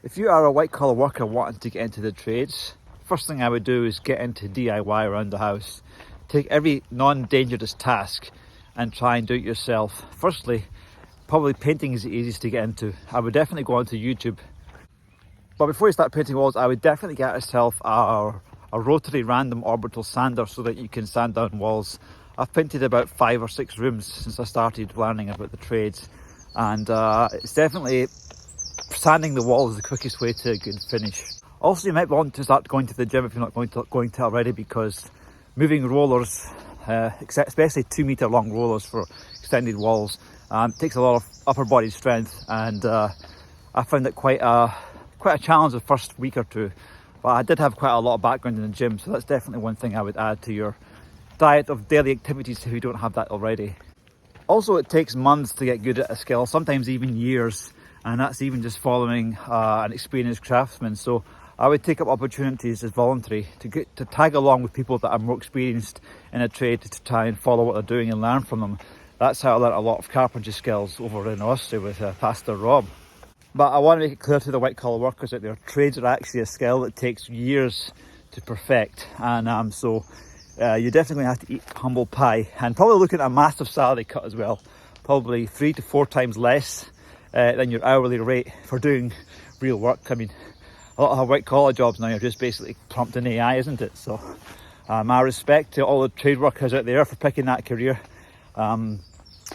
If you are a white collar worker wanting to get into the trades, first thing I would do is get into DIY around the house. Take every non-dangerous task and try and do it yourself. Firstly, probably painting is the easiest to get into. I would definitely go onto YouTube. But before you start painting walls, I would definitely get yourself a rotary random orbital sander so that you can sand down walls. I've painted about 5 or 6 rooms since I started learning about the trades, and it's definitely sanding the walls is the quickest way to a good finish. Also, you might want to start going to the gym if you're not going to already, because moving rollers, especially 2 meter long rollers for extended walls, takes a lot of upper body strength, and I found it quite a challenge the first week or two. But I did have quite a lot of background in the gym, so that's definitely one thing I would add to your diet of daily activities if you don't have that already. Also, it takes months to get good at a skill, sometimes even years, and that's even just following an experienced craftsman. So I would take up opportunities as voluntary to tag along with people that are more experienced in a trade, to try and follow what they're doing and learn from them. That's how I learned a lot of carpentry skills over in Austria with Pastor Rob. But I want to make it clear to the white collar workers out there, trades are actually a skill that takes years to perfect, and so you're definitely going to have to eat humble pie, and probably looking at a massive salary cut as well, probably 3 to 4 times less than your hourly rate for doing real work. I mean, a lot of white collar jobs now are just basically prompting AI, isn't it? So my respect to all the trade workers out there for picking that career.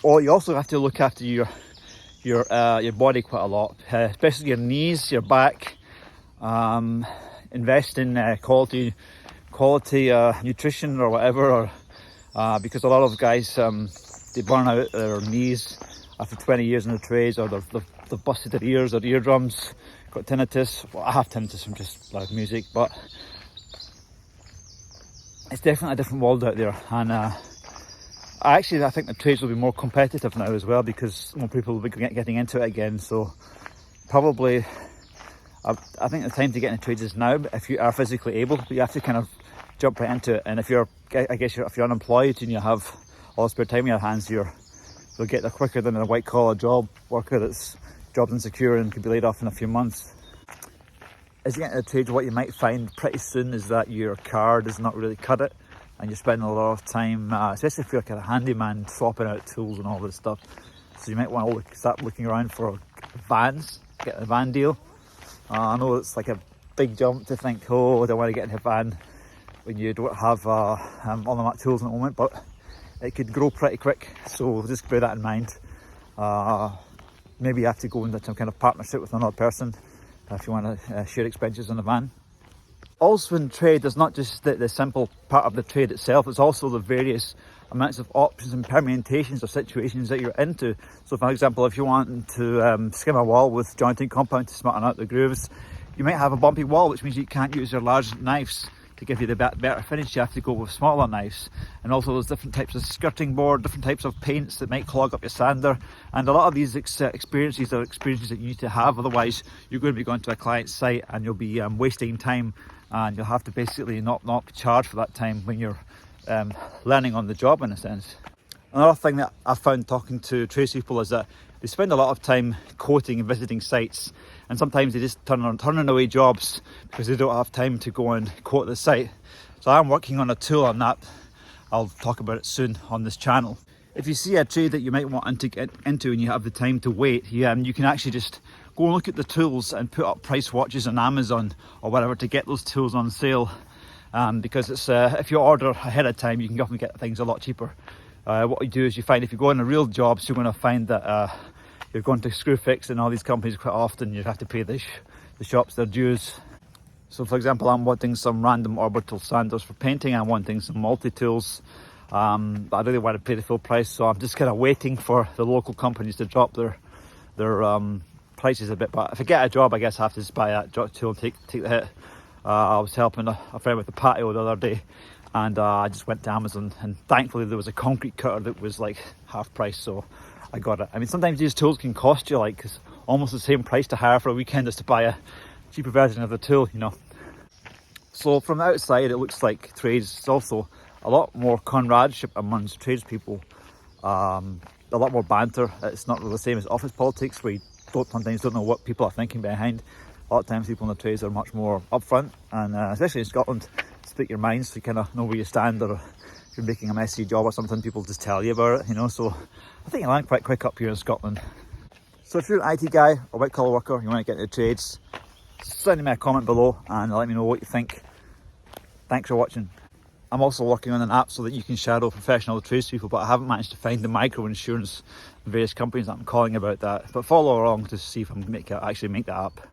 Or you also have to look after your body quite a lot, especially your knees, your back. Invest in quality nutrition or whatever, or because a lot of guys they burn out their knees after 20 years in the trades, or they've busted their ears or eardrums, got tinnitus. Well, I have tinnitus from just loud music, but it's definitely a different world out there, and I think the trades will be more competitive now as well, because more people will be getting into it again. So probably, I think the time to get into trades is now, if you are physically able. But you have to kind of jump right into it. And if you're unemployed and you have all the spare time in your hands, you'll get there quicker than a white collar job worker that's job insecure and could be laid off in a few months. As you get into the trades, what you might find pretty soon is that your car does not really cut it, and you're spending a lot of time, especially if you're like a handyman, swapping out tools and all this stuff. So you might want to start looking around for vans, get a van deal. I know it's like a big jump to think, oh, I don't want to get in a van when you don't have all the tools at the moment, but it could grow pretty quick. So just bear that in mind. Maybe you have to go into some kind of partnership with another person if you want to share expenses on the van. Also in trade, there's not just the simple part of the trade itself, it's also the various amounts of options and permutations of situations that you're into. So for example, if you want to skim a wall with jointing compound to smarten out the grooves, you might have a bumpy wall, which means you can't use your large knives to give you the better finish. You have to go with smaller knives. And also there's different types of skirting board, different types of paints that might clog up your sander, and a lot of these experiences are experiences that you need to have, otherwise you're going to be going to a client's site and you'll be wasting time, and you'll have to basically not be charged for that time when you're learning on the job, in a sense. Another thing that I've found talking to tradespeople is that they spend a lot of time quoting and visiting sites, and sometimes they just turning away jobs because they don't have time to go and quote the site. So I'm working on a tool on that. I'll talk about it soon on this channel. If you see a trade that you might want to get into and you have the time to wait, you can actually just go and look at the tools and put up price watches on Amazon or whatever to get those tools on sale. Because it's if you order ahead of time, you can often get things a lot cheaper. What you do is you find if you go on a real jobs, you're going to find that you're going to Screwfix and all these companies quite often. You have to pay the shops their dues. So for example, I'm wanting some random orbital sanders for painting. I'm wanting some multi-tools. But I really want to pay the full price, so I'm just kind of waiting for the local companies to drop their prices a bit. But if I get a job, I guess I have to just buy that tool and take the hit. I was helping a friend with the patio the other day, and I just went to Amazon, and thankfully there was a concrete cutter that was like half price, so I got it. I mean, sometimes these tools can cost you like almost the same price to hire for a weekend as to buy a cheaper version of the tool, you know. So from the outside, it looks like trades is also a lot more comradeship amongst tradespeople, a lot more banter. It's not really the same as office politics, where you sometimes don't know what people are thinking behind. A lot of times people in the trades are much more upfront, and especially in Scotland, speak your mind so you kind of know where you stand, or if you're making a messy job or something, people just tell you about it, you know. So I think you learn quite quick up here in Scotland. So if you're an IT guy or white collar worker, you want to get into the trades, send me a comment below and let me know what you think. Thanks for watching. I'm also working on an app so that you can shadow professional tradespeople, but I haven't managed to find the micro insurance in various companies that I'm calling about that. But follow along to see if I can actually make that app.